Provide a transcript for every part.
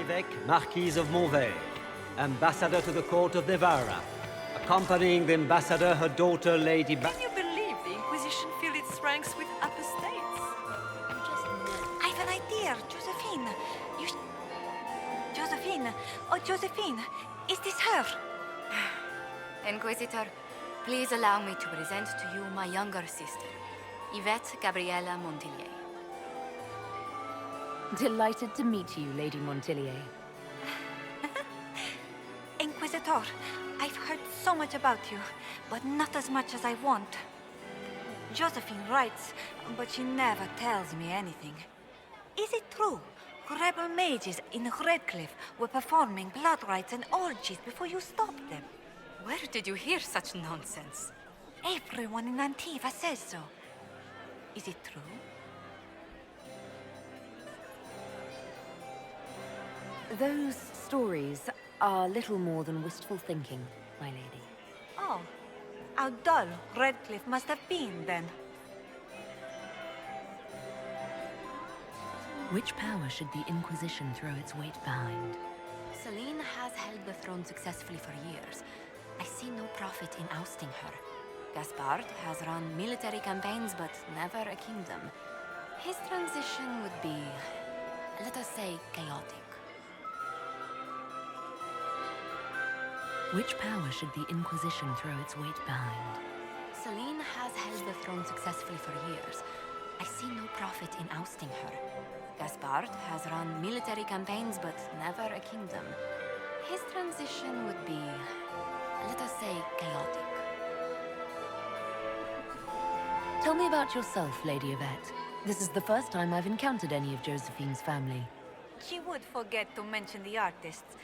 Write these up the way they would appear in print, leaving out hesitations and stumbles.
L'évêque, Marquise of Montvert, ambassador to the court of Navarra. Accompanying the ambassador, her daughter, Lady Can you believe the Inquisition filled its ranks with upper states? I've an idea, Josephine. Josephine! Oh, Josephine! Is this her? Inquisitor, please allow me to present to you my younger sister, Yvette Gabriella Montillier. Delighted to meet you, Lady Montillier. Inquisitor, I've heard so much about you, but not as much as I want. Josephine writes, but she never tells me anything. Is it true? Rebel mages in Redcliffe were performing blood rites and orgies before you stopped them. Where did you hear such nonsense? Everyone in Antiva says so. Is it true? Those stories are little more than wistful thinking, my lady. Oh, how dull Redcliffe must have been then. Which power should the Inquisition throw its weight behind? Celine has held the throne successfully for years. I see no profit in ousting her. Gaspard has run military campaigns, but never a kingdom. His transition would be, let us say, chaotic. Which power should the Inquisition throw its weight behind? Celine has held the throne successfully for years. I see no profit in ousting her. Gaspard has run military campaigns, but never a kingdom. His transition would be, let us say, chaotic. Tell me about yourself, Lady Yvette. This is the first time I've encountered any of Josephine's family. She would forget to mention the artists.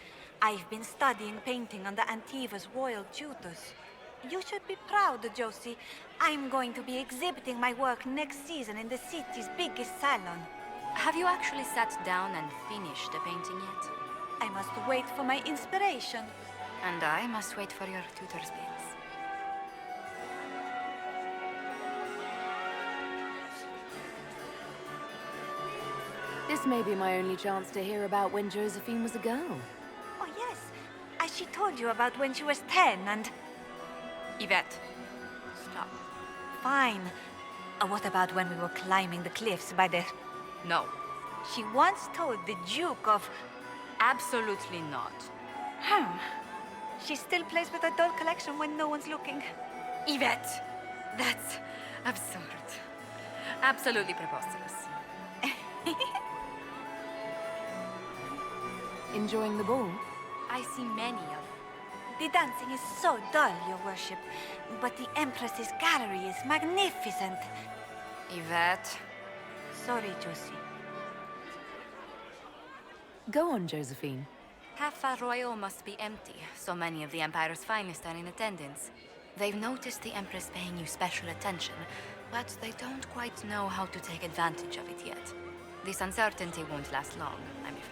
I've been studying painting under Antiva's royal tutors. You should be proud, Josie. I'm going to be exhibiting my work next season in the city's biggest salon. Have you actually sat down and finished the painting yet? I must wait for my inspiration. And I must wait for your tutor's bills. This may be my only chance to hear about when Josephine was a girl. Oh, yes. As she told you about when she was 10 and... Yvette, stop. Fine. What about when we were climbing the cliffs by the... No. She once told the Duke of... Absolutely not. She still plays with her doll collection when no one's looking. Yvette, that's absurd. Absolutely preposterous. Enjoying the ball? I see many of The dancing is so dull, Your Worship. But the Empress's gallery is magnificent. Yvette. Sorry, Josie. Go on, Josephine. Half Royal must be empty. So many of the Empire's finest are in attendance. They've noticed the Empress paying you special attention, but they don't quite know how to take advantage of it yet. This uncertainty won't last long, I'm afraid.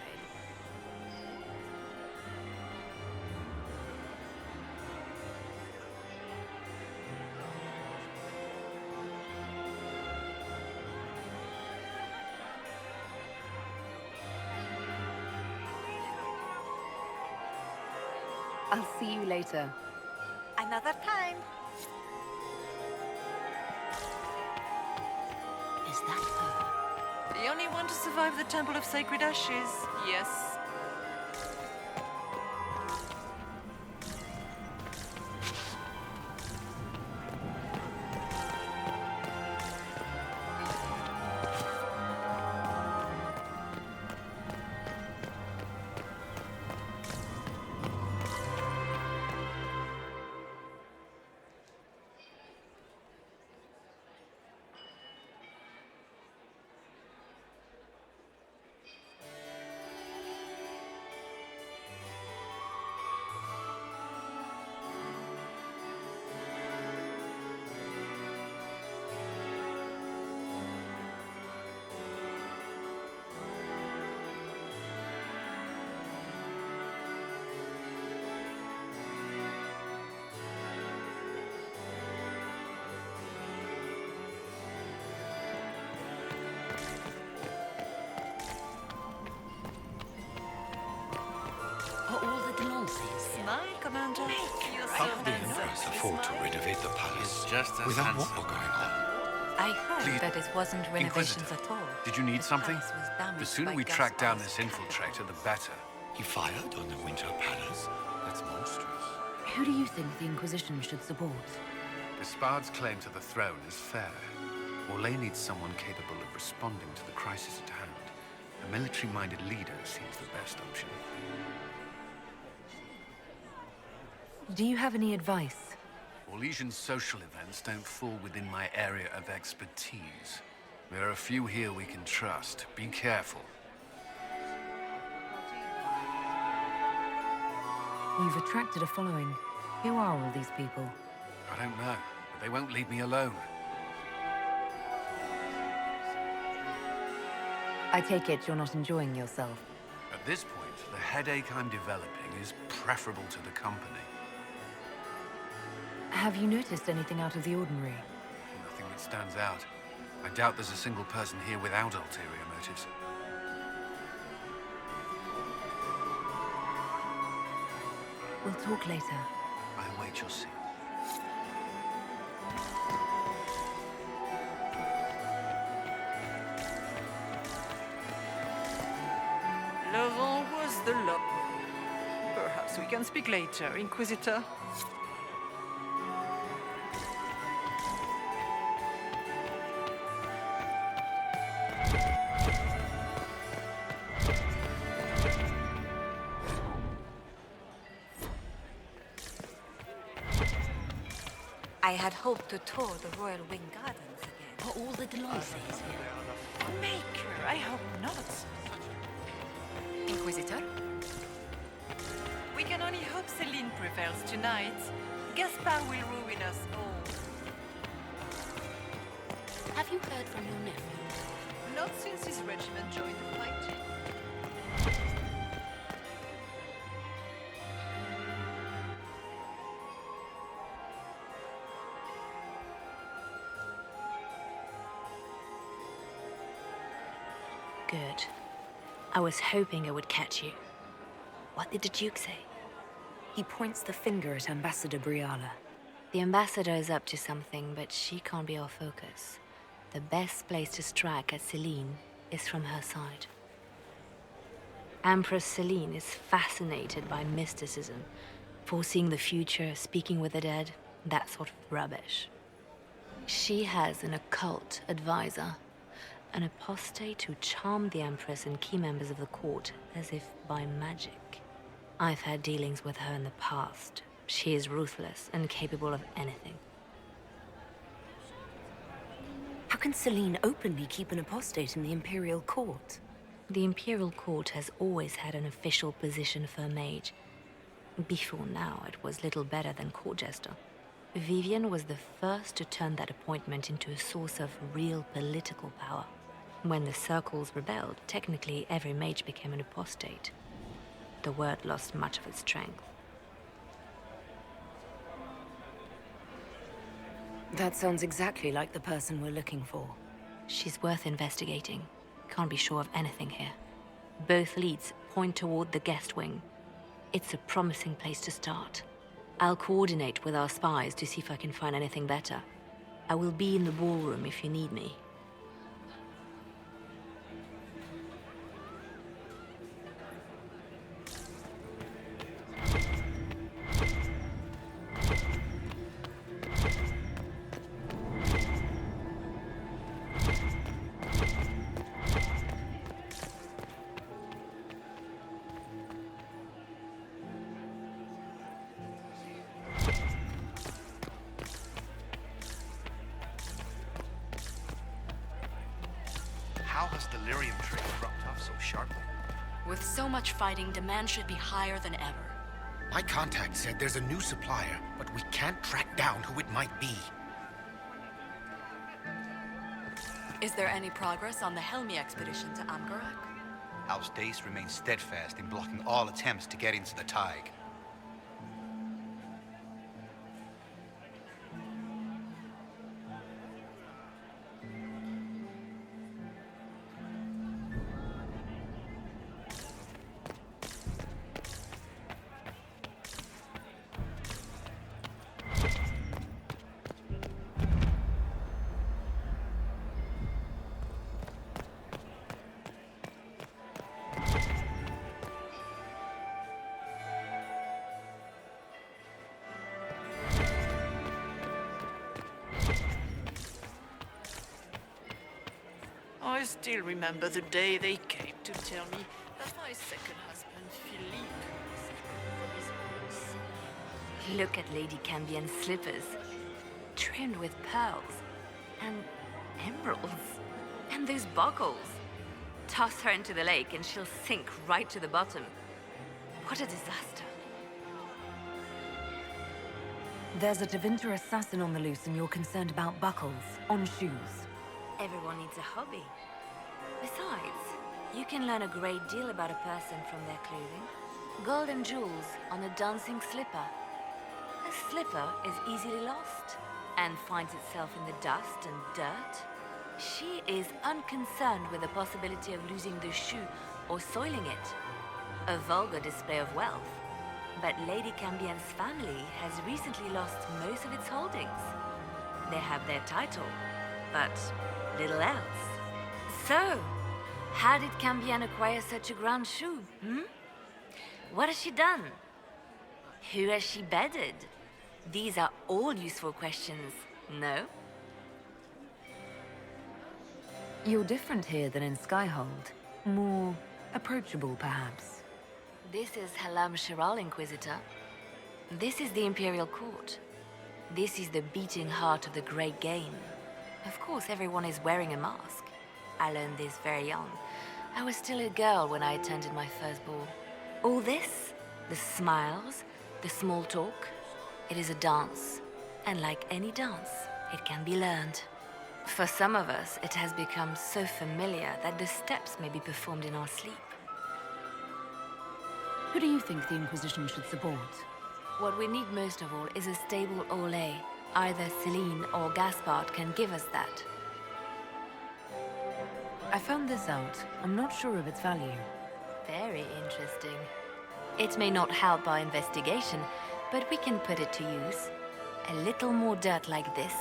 I'll see you later. Another time. Is that her? The only one to survive the Temple of Sacred Ashes, yes. smile, Commander. You're so How could the handsome. Empress afford to renovate the palace Just as without handsome. war going on? I heard Please, that it wasn't renovations Inquisitor, at all. Did you need The something? palace was damaged The sooner by we track down Gaspar's this infiltrator, the better. He fired on the Winter Palace? That's monstrous. Who do you think the Inquisition should support? Gaspard's claim to the throne is fair. Orlais needs someone capable of responding to the crisis at hand. A military-minded leader seems the best option. Do you have any advice? Orlesian social events don't fall within my area of expertise. There are a few here we can trust. Be careful. You've attracted a following. Who are all these people? I don't know, but they won't leave me alone. I take it you're not enjoying yourself. At this point, the headache I'm developing is preferable to the company. Have you noticed anything out of the ordinary? Nothing that stands out. I doubt there's a single person here without ulterior motives. We'll talk later. I await your scene. Laurent was the law. Perhaps we can speak later, Inquisitor. I had hoped to tour the Royal Wing Gardens again. Are all the Deloises here? Maker, I hope not. Inquisitor? We can only hope Celine prevails tonight. Gaspard will ruin us all. Have you heard from your nephew? Not since his regiment joined the fighting. Good. I was hoping I would catch you. What did the Duke say? He points the finger at Ambassador Briala. The ambassador is up to something, but she can't be our focus. The best place to strike at Celine is from her side. Empress Celine is fascinated by mysticism, foreseeing the future, speaking with the dead, that sort of rubbish. She has an occult advisor, an apostate who charmed the Empress and key members of the court as if by magic. I've had dealings with her in the past. She is ruthless and capable of anything. How can Celine openly keep an apostate in the Imperial Court? The Imperial Court has always had an official position for a mage. Before now, it was little better than court jester. Vivian was the first to turn that appointment into a source of real political power. When the circles rebelled, technically every mage became an apostate. The word lost much of its strength. That sounds exactly like the person we're looking for. She's worth investigating. Can't be sure of anything here. Both leads point toward the guest wing. It's a promising place to start. I'll coordinate with our spies to see if I can find anything better. I will be in the ballroom if you need me. How has delirium trade dropped off so sharply? With so much fighting, demand should be higher than ever. My contact said there's a new supplier, but we can't track down who it might be. Is there any progress on the Helmi expedition to Amgarak? House Dace remains steadfast in blocking all attempts to get into the Tig. I still remember the day they came to tell me that my second husband, Philippe, was from his horse. Look at Lady Cambien's slippers, trimmed with pearls and emeralds. And those buckles. Toss her into the lake and she'll sink right to the bottom. What a disaster. There's a Tevinter assassin on the loose and you're concerned about buckles on shoes. Everyone needs a hobby. Besides, you can learn a great deal about a person from their clothing. Gold and jewels on a dancing slipper. A slipper is easily lost and finds itself in the dust and dirt. She is unconcerned with the possibility of losing the shoe or soiling it. A vulgar display of wealth. But Lady Cambien's family has recently lost most of its holdings. They have their title, but little else. So, how did Cambien acquire such a grand shoe, What has she done? Who has she bedded? These are all useful questions, no? You're different here than in Skyhold. More approachable, perhaps. This is Halam Shiral, Inquisitor. This is the Imperial Court. This is the beating heart of the Great Game. Of course, everyone is wearing a mask. I learned this very young. I was still a girl when I attended my first ball. All this, the smiles, the small talk, it is a dance. And like any dance, it can be learned. For some of us, it has become so familiar that the steps may be performed in our sleep. Who do you think the Inquisition should support? What we need most of all is a stable Olay. Either Celine or Gaspard can give us that. I found this out. I'm not sure of its value. Very interesting. It may not help our investigation, but we can put it to use. A little more dirt like this,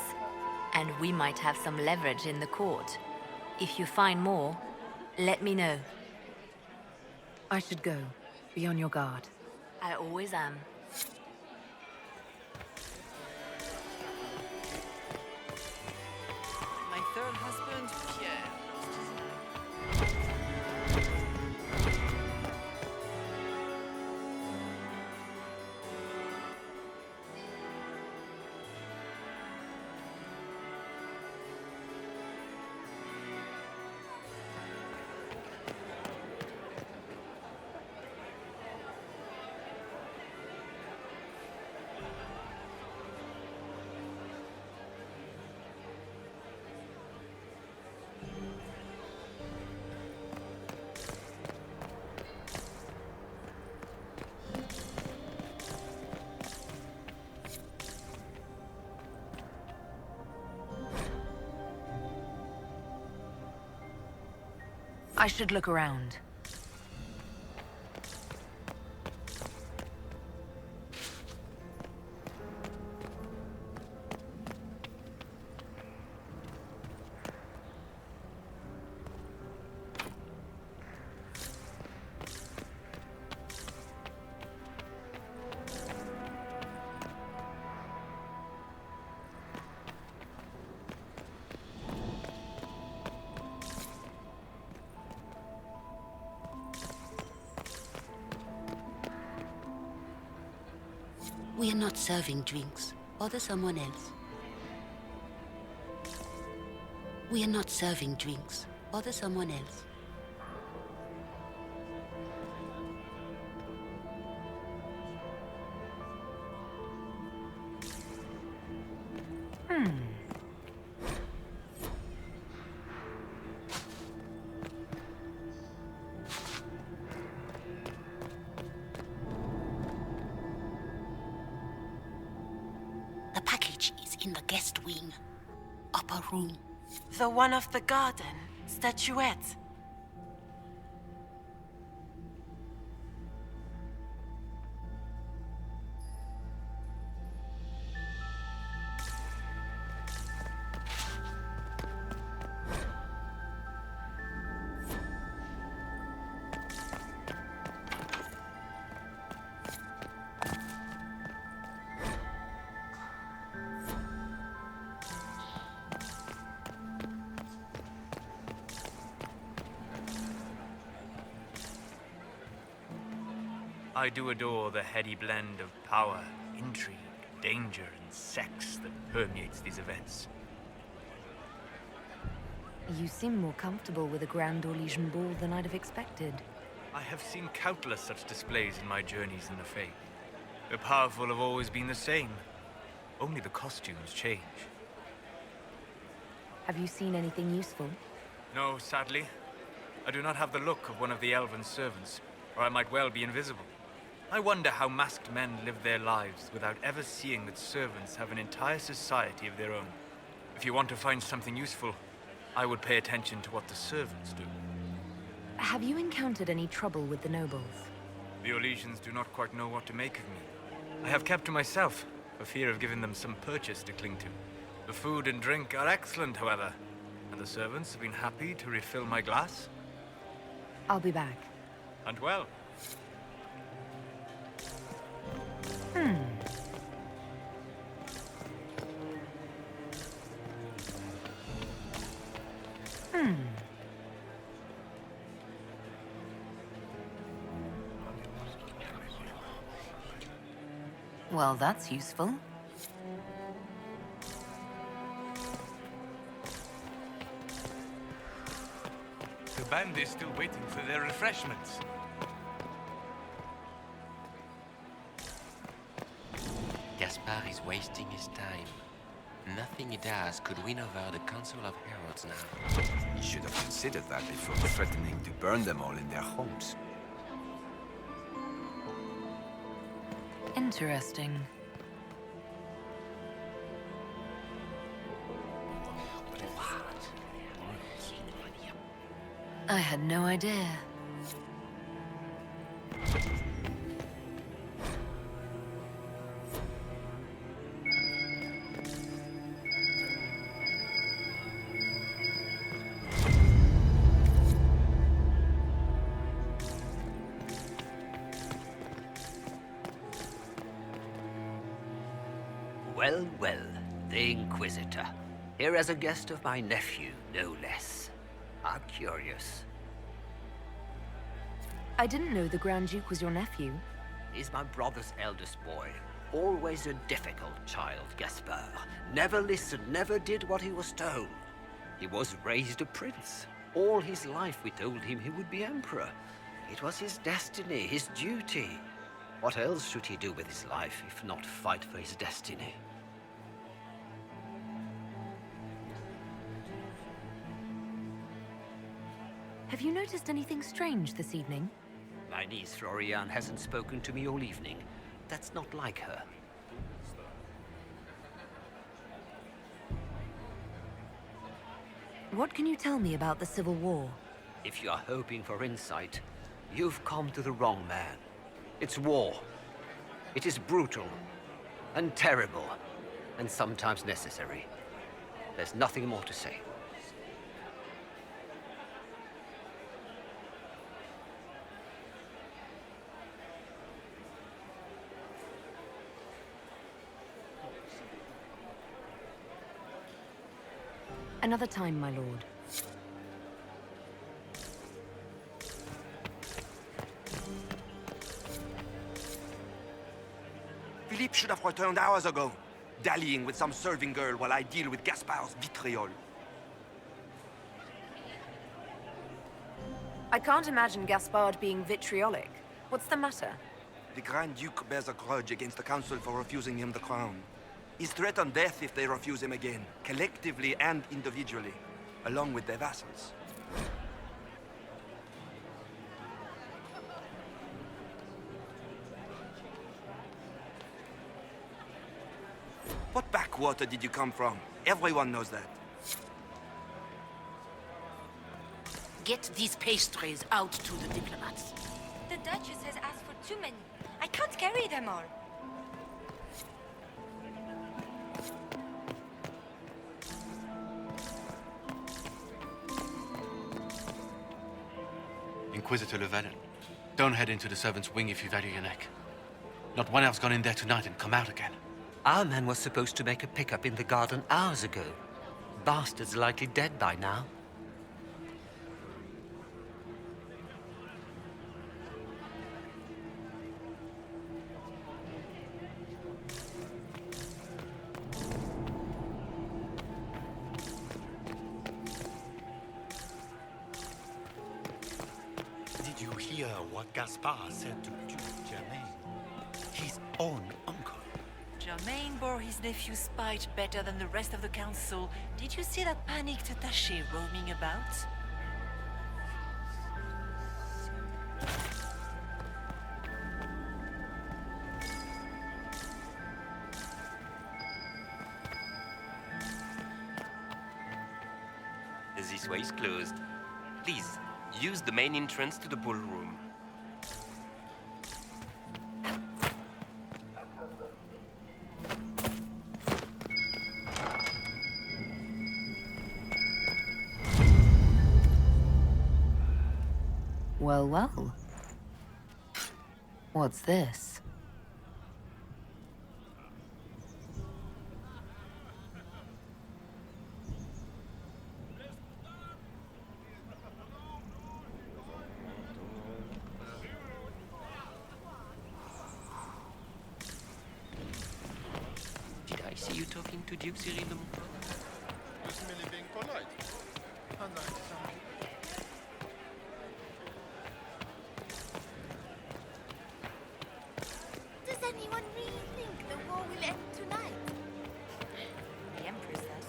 and we might have some leverage in the court. If you find more, let me know. I should go. Be on your guard. I always am. My third husband, Pierre, lost his I should look around. We are not serving drinks. Order someone else. We are not serving drinks. Order someone else. The package is in the guest wing. Upper room. The one of the garden. Statuette. I do adore the heady blend of power, intrigue, danger, and sex that permeates these events. You seem more comfortable with a Grand Orlesian ball than I'd have expected. I have seen countless such displays in my journeys in the Fae. The powerful have always been the same. Only the costumes change. Have you seen anything useful? No, sadly. I do not have the look of one of the elven servants, or I might well be invisible. I wonder how masked men live their lives without ever seeing that servants have an entire society of their own. If you want to find something useful, I would pay attention to what the servants do. Have you encountered any trouble with the nobles? The Orlesians do not quite know what to make of me. I have kept to myself, for fear of giving them some purchase to cling to. The food and drink are excellent, however, and the servants have been happy to refill my glass. I'll be back. And well. Well, that's useful. The band is still waiting for their refreshments. Gaspard is wasting his time. Nothing he does could win over the Council of Heralds now. He should have considered that before threatening to burn them all in their homes. Interesting. I had no idea. Well, well, the Inquisitor. Here as a guest of my nephew, no less. I'm curious. I didn't know the Grand Duke was your nephew. He's my brother's eldest boy. Always a difficult child, Gaspard. Never listened, never did what he was told. He was raised a prince. All his life we told him he would be emperor. It was his destiny, his duty. What else should he do with his life if not fight for his destiny? Have you noticed anything strange this evening? My niece Florian hasn't spoken to me all evening. That's not like her. What can you tell me about the Civil War? If you are hoping for insight, you've come to the wrong man. It's war. It is brutal, and terrible, and sometimes necessary. There's nothing more to say. Another time, my lord. Philippe should have returned hours ago, dallying with some serving girl while I deal with Gaspard's vitriol. I can't imagine Gaspard being vitriolic. What's the matter? The Grand Duke bears a grudge against the Council for refusing him the crown. He's threatened death if they refuse him again, collectively and individually, along with their vassals. What backwater did you come from? Everyone knows that. Get these pastries out to the diplomats. The Duchess has asked for too many. I can't carry them all. Inquisitor Llewellyn, don't head into the servants' wing if you value your neck. Not one elf's gone in there tonight and come out again. Our man was supposed to make a pickup in the garden hours ago. Bastard's likely dead by now. what Gaspard said to Duke Germain, his own uncle. Germain bore his nephew's spite better than the rest of the council. Did you see that panicked attaché roaming about? This way is closed. Please, use the main entrance to the ballroom. Well, well. What's this? Did I see you talking to Duke Cyril de Montfort? Just merely being polite. Does anyone really think the war will end tonight? The Empress does.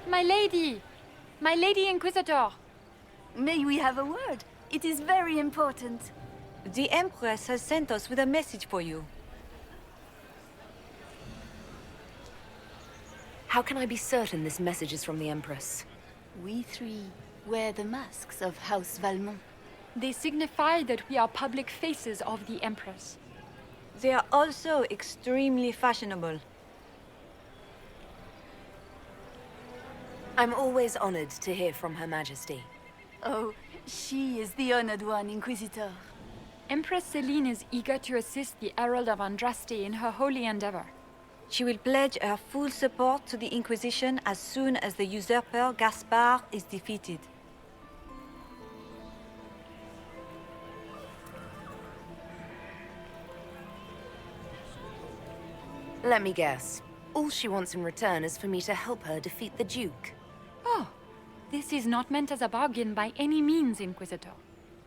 My lady! My lady Inquisitor! May we have a word? It is very important. The Empress has sent us with a message for you. How can I be certain this message is from the Empress? We three wear the masks of House Valmont. They signify that we are public faces of the Empress. They are also extremely fashionable. I'm always honored to hear from Her Majesty. Oh, she is the honored one, Inquisitor. Empress Celine is eager to assist the Herald of Andraste in her holy endeavor. She will pledge her full support to the Inquisition as soon as the usurper Gaspard is defeated. Let me guess. All she wants in return is for me to help her defeat the Duke. Oh, this is not meant as a bargain by any means, Inquisitor.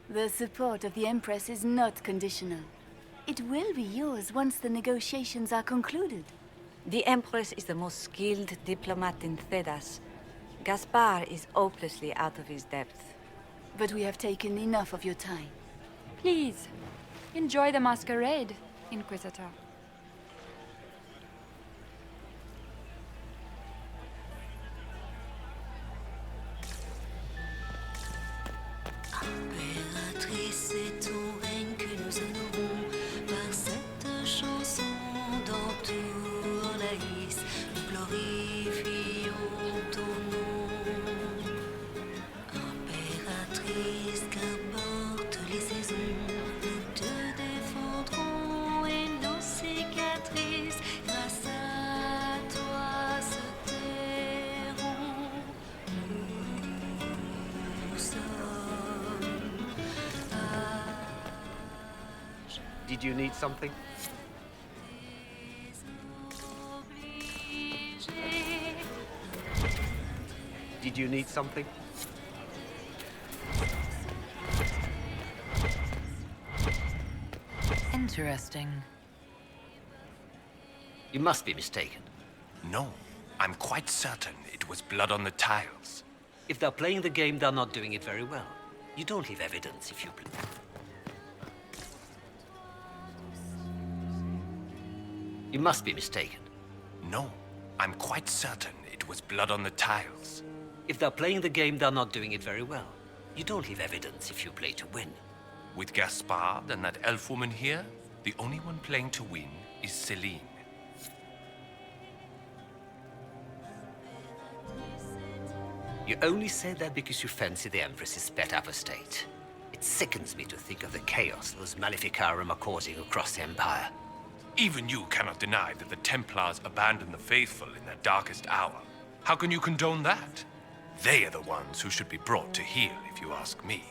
The support of the Empress is not conditional. It will be yours once the negotiations are concluded. The Empress is the most skilled diplomat in Thedas. Gaspard is hopelessly out of his depth. But we have taken enough of your time. Please, enjoy the masquerade, Inquisitor. Impératrice, c'est ton règne que nous honorons par cette chanson d'entour la lys. Nous glorifions ton nom. Impératrice, qu'importe les saisons, nous te défendrons et nos cicatrices, grâce à toi, se tairont. Nous sommes. Did you need something? Did you need something? Interesting. You must be mistaken. No, I'm quite certain it was blood on the tiles. If they're playing the game, they're not doing it very well. You don't leave evidence if you... You must be mistaken. No, I'm quite certain it was blood on the tiles. If they're playing the game, they're not doing it very well. You don't leave evidence if you play to win. With Gaspard and that elf woman here, the only one playing to win is Celine. You only say that because you fancy the Empress's pet apostate. It sickens me to think of the chaos those Maleficarum are causing across the Empire. Even you cannot deny that the Templars abandoned the faithful in their darkest hour. How can you condone that? They are the ones who should be brought to heel, if you ask me.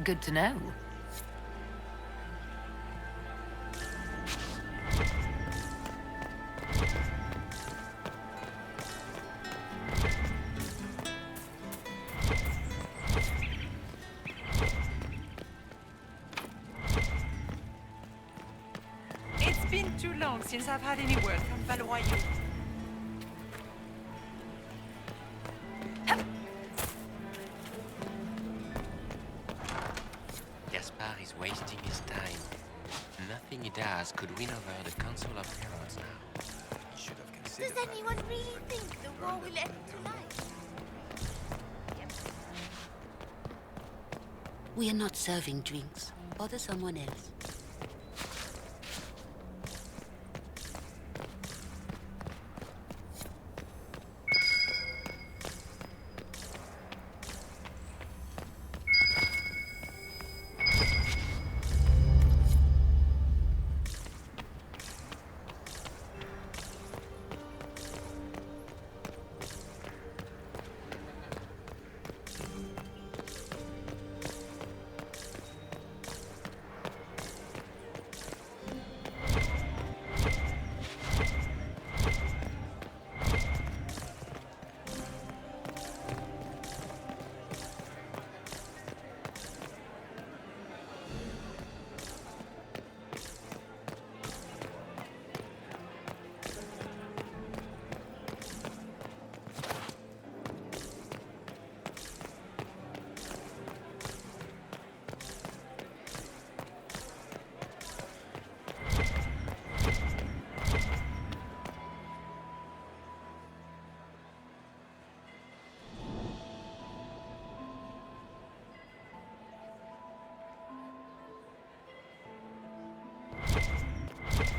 Good to know. It's been too long since I've had any word from Valois. Gaspard is wasting his time. Nothing he does could win over the Council of Heralds now. He should have Does considered anyone really think the war will end tonight? We are not serving drinks. Bother someone else.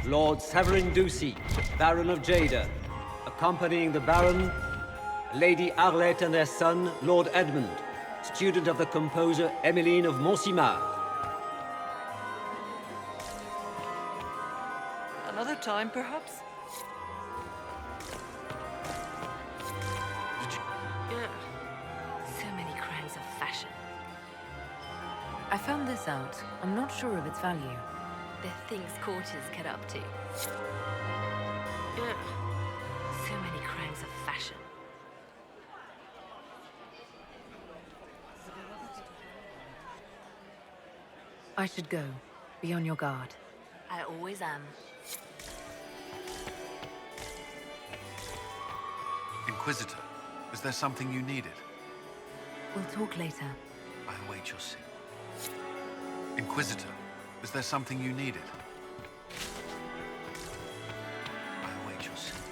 Lord Severin Ducey, Baron of Jada, accompanying the Baron, Lady Arlette and their son, Lord Edmund, student of the composer Emmeline of Montsimard. Another time, perhaps? Ugh. So many crimes of fashion. I found this out. I'm not sure of its value. The things courtiers get up to. Ugh. So many crimes of fashion. I should go. Be on your guard. I always am. Inquisitor, was there something you needed? We'll talk later. I await your signal. Inquisitor, was there something you needed? I await your signal.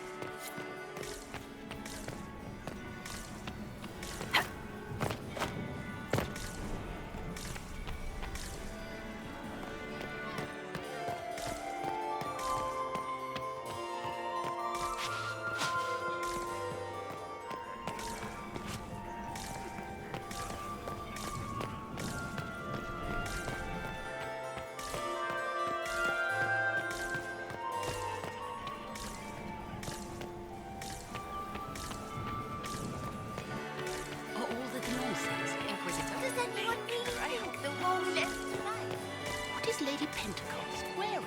Lady Pentecost wearing?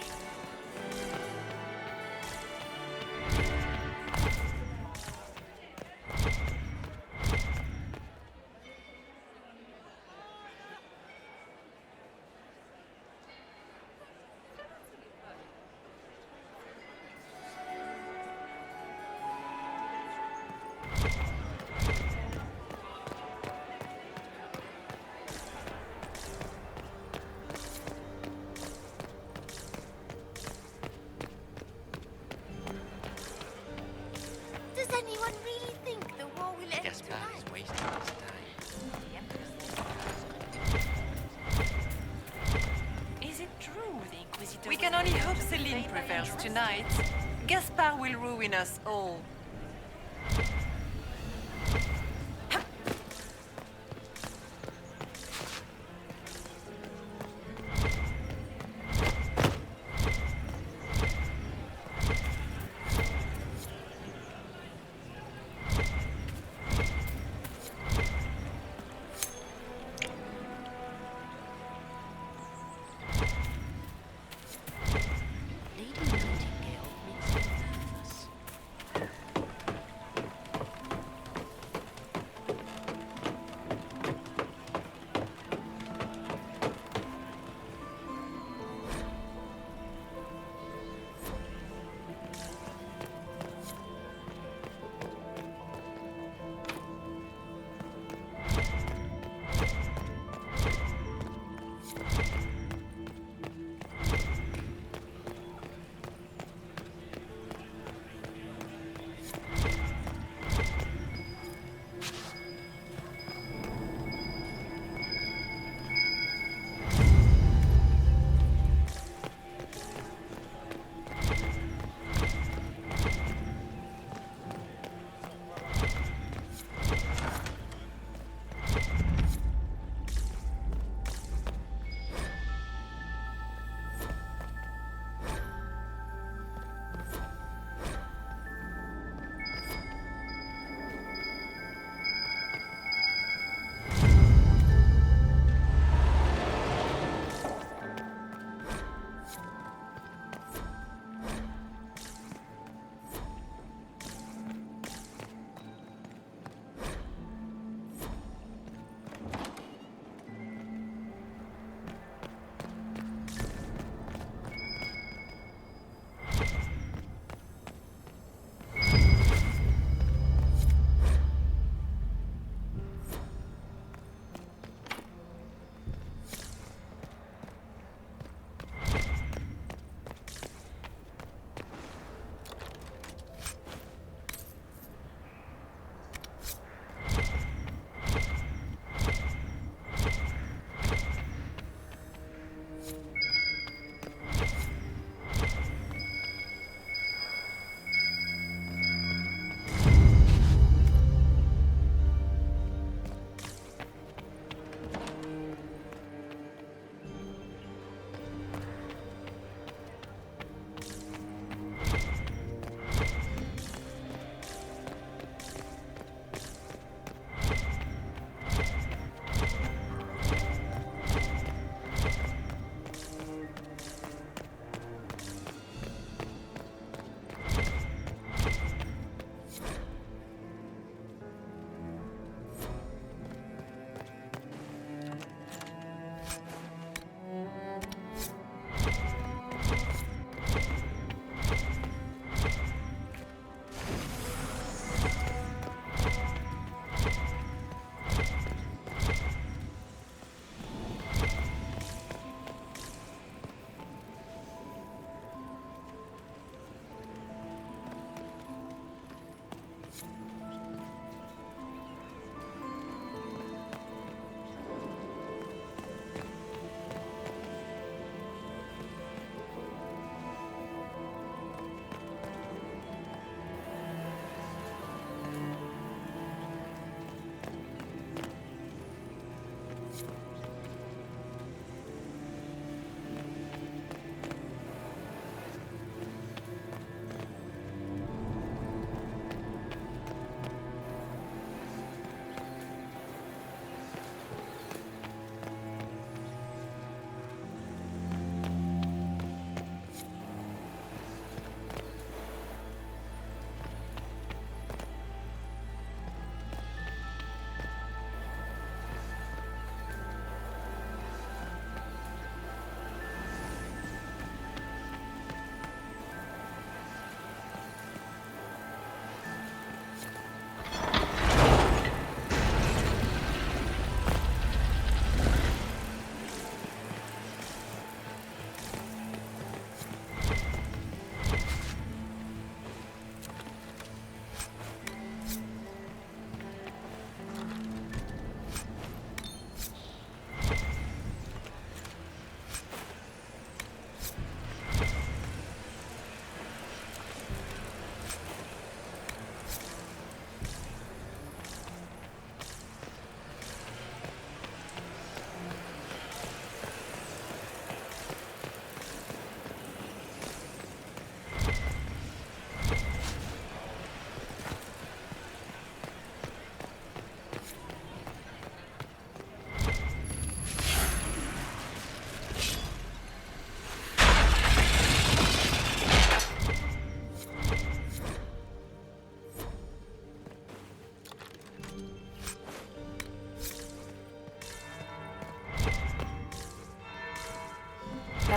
Does anyone really think the war will end Gaspard tonight? is wasting his time. Is it true the Inquisitor... We can only hope Celine prevails tonight. Gaspard will ruin us all.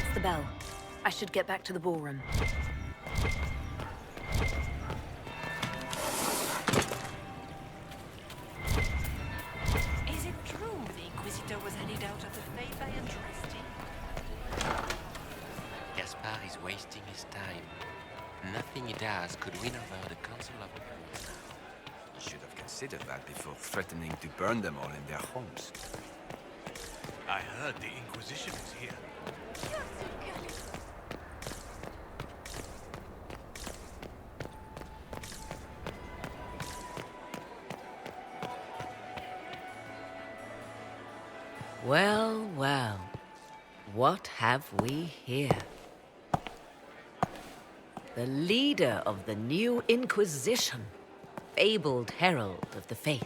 That's the bell. I should get back to the ballroom. Is it true the Inquisitor was headed out of the Faith by Andraste? Gaspard is wasting his time. Nothing he does could win over the Council of Heralds now. You should have considered that before threatening to burn them all in their homes. I heard the Inquisition is here. Well, well. What have we here? The leader of the new Inquisition, fabled herald of the faith.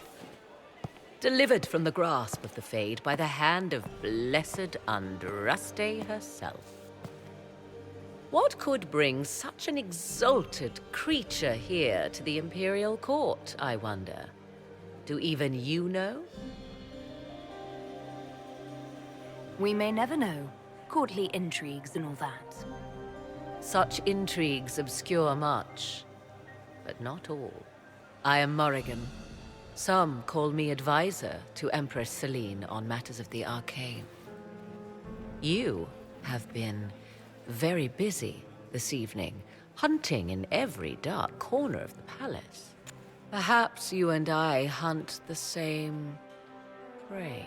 Delivered from the grasp of the Fade by the hand of blessed Andraste herself. What could bring such an exalted creature here to the Imperial Court, I wonder? Do even you know? We may never know. Courtly intrigues and all that. Such intrigues obscure much, but not all. I am Morrigan. Some call me advisor to Empress Celine on matters of the arcane. You have been very busy this evening, hunting in every dark corner of the palace. Perhaps you and I hunt the same prey.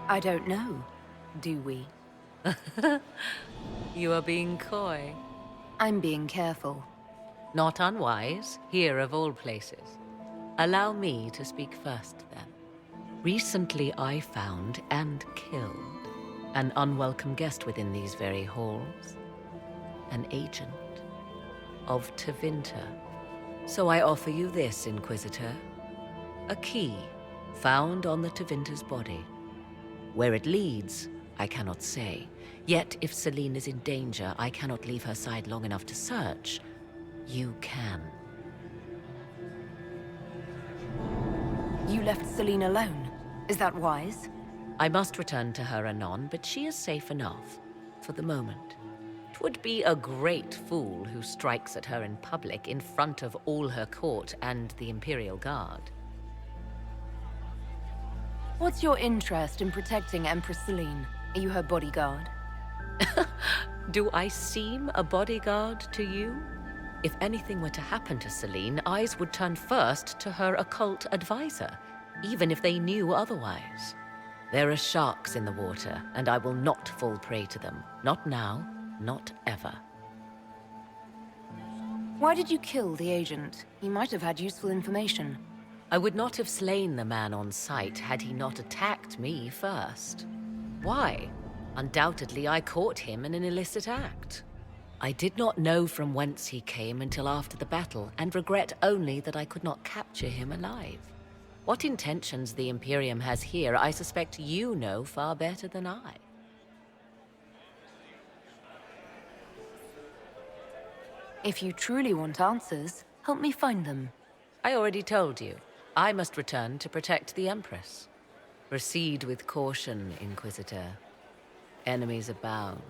I don't know. Do we? You are being coy. I'm being careful. Not unwise, here of all places. Allow me to speak first, then. Recently I found and killed an unwelcome guest within these very halls. An agent of Tevinter. So I offer you this, Inquisitor. A key found on the Tevinter's body. Where it leads, I cannot say. Yet, if Celine is in danger, I cannot leave her side long enough to search. You can. You left Celine alone. Is that wise? I must return to her anon, but she is safe enough. For the moment. 'Twould be a great fool who strikes at her in public in front of all her court and the Imperial Guard. What's your interest in protecting Empress Celine? Are you her bodyguard? Do I seem a bodyguard to you? If anything were to happen to Celine, eyes would turn first to her occult advisor, even if they knew otherwise. There are sharks in the water, and I will not fall prey to them. Not now, not ever. Why did you kill the agent? He might have had useful information. I would not have slain the man on sight had he not attacked me first. Why? Undoubtedly, I caught him in an illicit act. I did not know from whence he came until after the battle, and regret only that I could not capture him alive. What intentions the Imperium has here, I suspect you know far better than I. If you truly want answers, help me find them. I already told you. I must return to protect the Empress. Proceed with caution, Inquisitor. Enemies abound,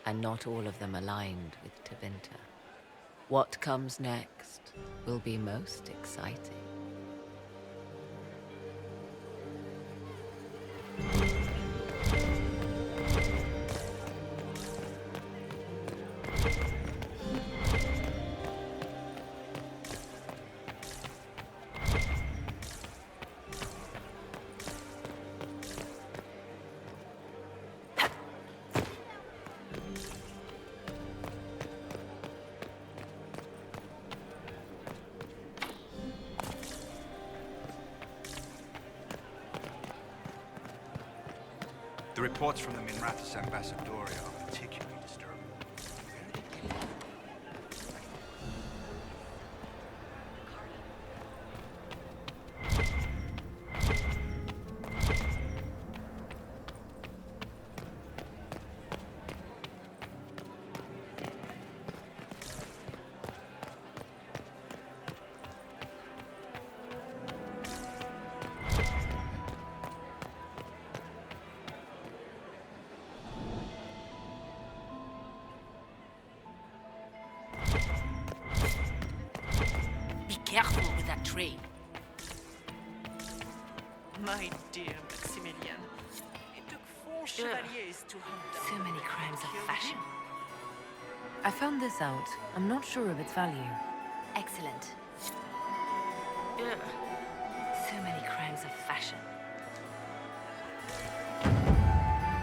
and not all of them aligned with Tevinter. What comes next will be most exciting. The reports from the Minrathous Ambassadoria are particularly disturbing. free. My dear Maximilian, it took 4 chevaliers to hunt down So many crimes of fashion. I found this out. I'm not sure of its value. Excellent. So many crimes of fashion.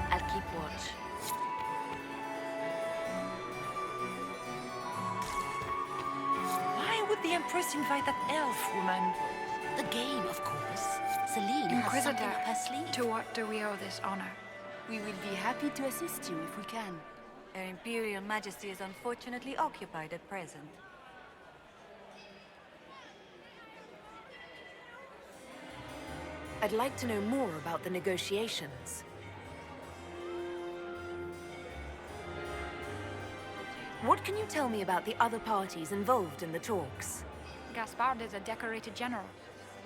I'll keep watch. Why would the Empress invite that elf woman? The game, of course. Celine has something up her sleeve. To what do we owe this honor? We will be happy to assist you if we can. Her Imperial Majesty is unfortunately occupied at present. I'd like to know more about the negotiations. What can you tell me about the other parties involved in the talks? Gaspard is a decorated general,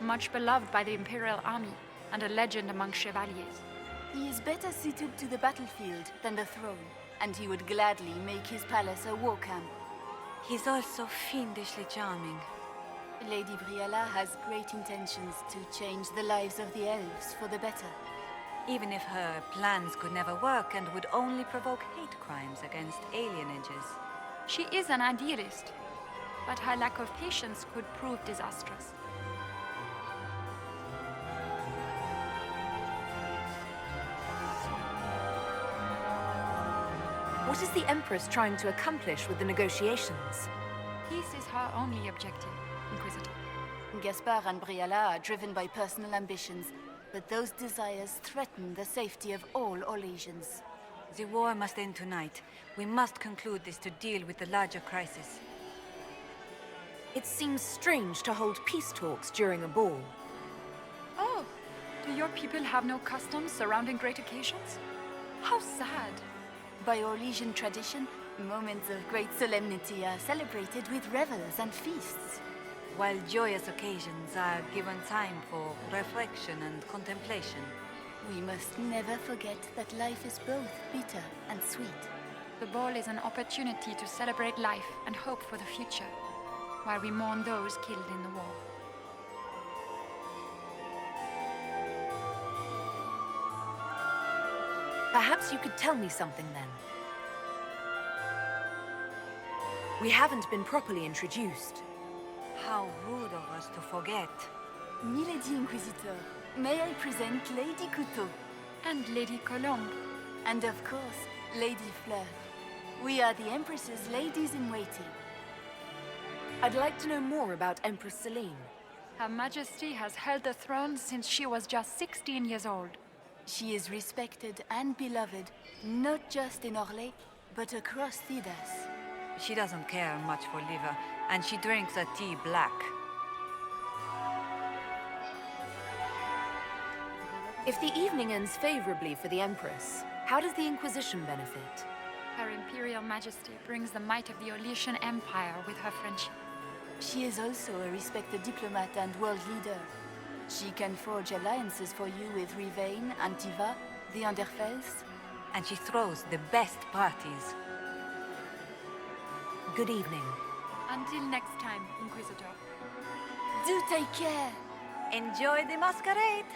much beloved by the Imperial Army, and a legend among chevaliers. He is better suited to the battlefield than the throne, and he would gladly make his palace a war camp. He's also fiendishly charming. Lady Briella has great intentions to change the lives of the elves for the better. Even if her plans could never work and would only provoke hate crimes against alienages. She is an idealist, but her lack of patience could prove disastrous. What is the Empress trying to accomplish with the negotiations? Peace is her only objective, Inquisitor. Gaspard and Briella are driven by personal ambitions, but those desires threaten the safety of all Orlesians. The war must end tonight. We must conclude this to deal with the larger crisis. It seems strange to hold peace talks during a ball. Oh, do your people have no customs surrounding great occasions? How sad. By Orlesian tradition, moments of great solemnity are celebrated with revels and feasts. While joyous occasions are given time for reflection and contemplation. We must never forget that life is both bitter and sweet. The ball is an opportunity to celebrate life and hope for the future, while we mourn those killed in the war. Perhaps you could tell me something then. We haven't been properly introduced. How rude of us to forget. Milady Inquisitor, may I present Lady Couteau? And Lady Colombe. And of course, Lady Fleur. We are the Empress's ladies-in-waiting. I'd like to know more about Empress Celine. Her Majesty has held the throne since she was just 16 years old. She is respected and beloved, not just in Orlais, but across Thedas. She doesn't care much for liver, and she drinks her tea black. If the evening ends favorably for the Empress, how does the Inquisition benefit? Her Imperial Majesty brings the might of the Orlesian Empire with her friendship. She is also a respected diplomat and world leader. She can forge alliances for you with Rivain, Antiva, the Underfells. And she throws the best parties. Good evening. Until next time, Inquisitor. Do take care! Enjoy the masquerade!